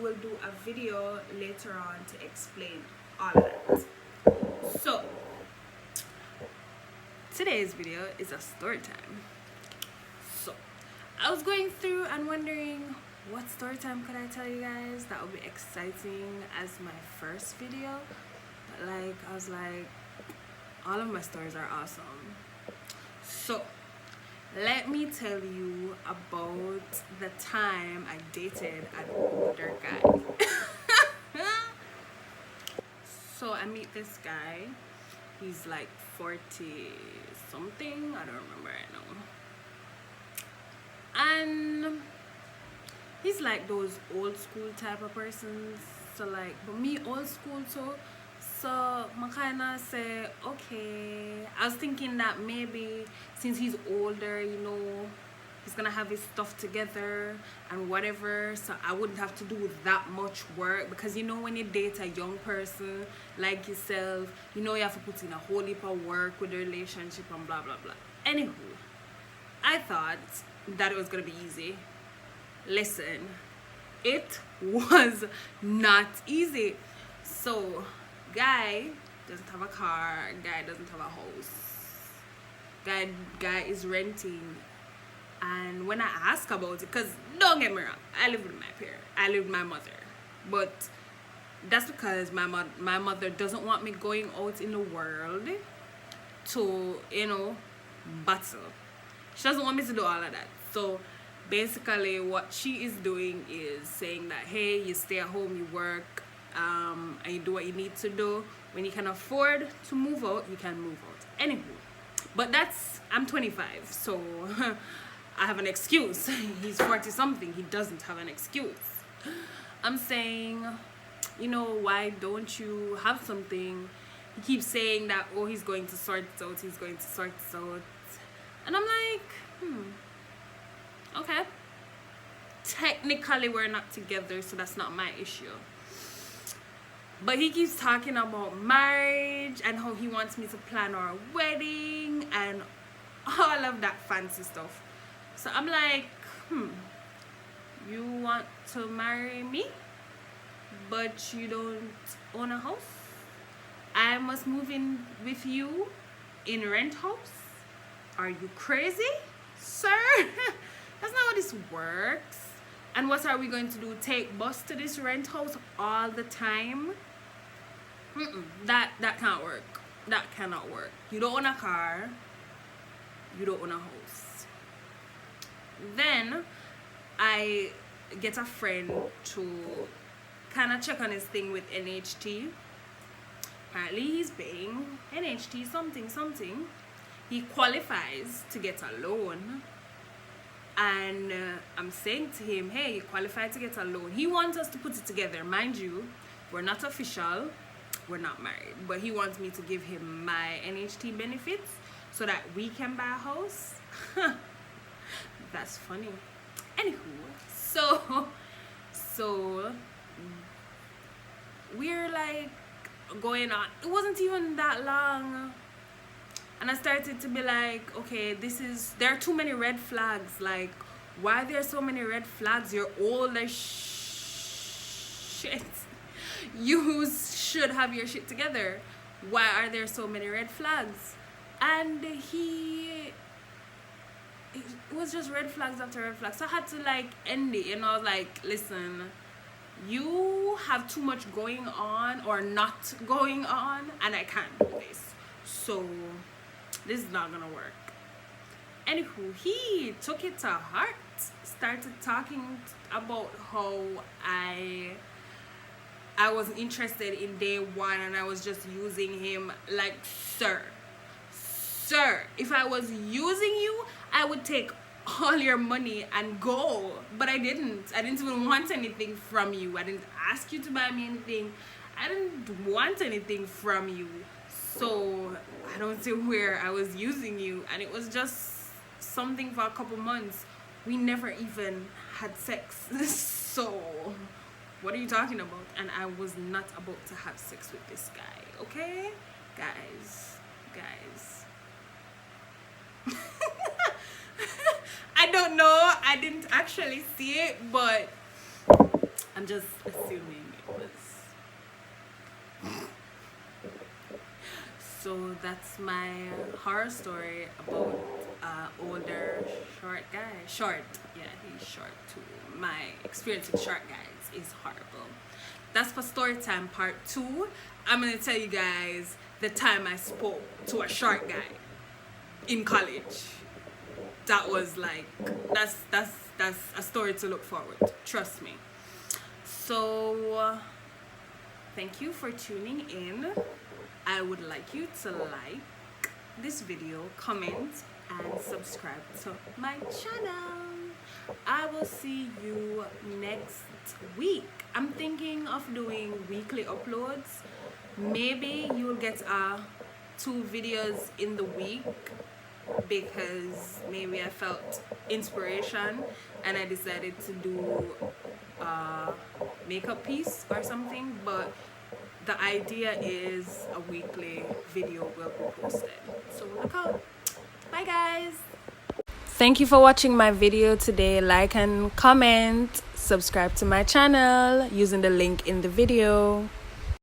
will do a video later on to explain all of that. So today's video is a story time. So I was going through and wondering what story time could I tell you guys that would be exciting as my first video. But like, I was like, all of my stories are awesome. So let me tell you about the time I dated an older guy. So I meet this guy. He's like 40 something. I don't remember right now. And he's like those old school type of persons. So like, but me old school too. So I kind of say, okay. I was thinking that maybe since he's older, you know, he's gonna have his stuff together and whatever, so I wouldn't have to do that much work, because you know when you date a young person like yourself, you know you have to put in a whole heap of work with the relationship and blah blah blah. Anywho, I thought that it was gonna be easy. Listen, it was not easy. So guy doesn't have a car, guy doesn't have a house, guy is renting. And when I ask about it, because don't get me wrong, I live with my parents, I live with my mother, but that's because my mother doesn't want me going out in the world to, you know, battle. She doesn't want me to do all of that. So basically what she is doing is saying that, hey, you stay at home, you work, and you do what you need to do. When you can afford to move out, you can move out. Anywho, but that's, I'm 25, so I have an excuse. He's 40 something, he doesn't have an excuse. I'm saying, you know, why don't you have something? He keeps saying that, oh, he's going to sort it out, he's going to sort it out. And I'm like, okay. Technically we're not together, so that's not my issue. But he keeps talking about marriage and how he wants me to plan our wedding and all of that fancy stuff. So I'm like, you want to marry me, but you don't own a house? I must move in with you in rent house? Are you crazy, sir? That's not how this works. And what are we going to do? Take bus to this rent house all the time? That can't work. That cannot work. You don't own a car. You don't own a house. Then I get a friend to kind of check on his thing with NHT. Apparently he's paying NHT something. He qualifies to get a loan. And I'm saying to him, hey, you qualified to get a loan. He wants us to put it together. Mind you, we're not official, we're not married, but he wants me to give him my NHT benefits so that we can buy a house. That's funny. Anywho, so we're like going on. It wasn't even that long. And I started to be like, okay, there are too many red flags. Like, why are there so many red flags? You're old as shit. You should have your shit together. Why are there so many red flags? And it was just red flags after red flags. So I had to like end it, and I was like, listen, you have too much going on or not going on, and I can't do this. So this is not gonna work. Anywho, he took it to heart, started talking about how I wasn't interested in day one, and I was just using him. Like, sir, if I was using you, I would take all your money and go. But I didn't even want anything from you. I didn't ask you to buy me anything. I didn't want anything from you. So I don't see where I was using you, and it was just something for a couple months. We never even had sex. So what are you talking about? And I was not about to have sex with this guy, okay? Guys. I don't know, I didn't actually see it, but I'm just assuming it was. So that's my horror story about older short guy. Short, yeah, he's short too. My experience with short guys is horrible. That's for story time part 2. I'm gonna tell you guys the time I spoke to a short guy in college. That was like, that's a story to look forward to, trust me. So thank you for tuning in. I would like you to like this video, comment, and subscribe to my channel. I will see you next week. I'm thinking of doing weekly uploads. Maybe you'll get 2 videos in the week, because maybe I felt inspiration and I decided to do a makeup piece or something. But the idea is a weekly video will be posted, so look out. Bye guys. Thank you for watching my video today. Like and comment, subscribe to my channel using the link in the video.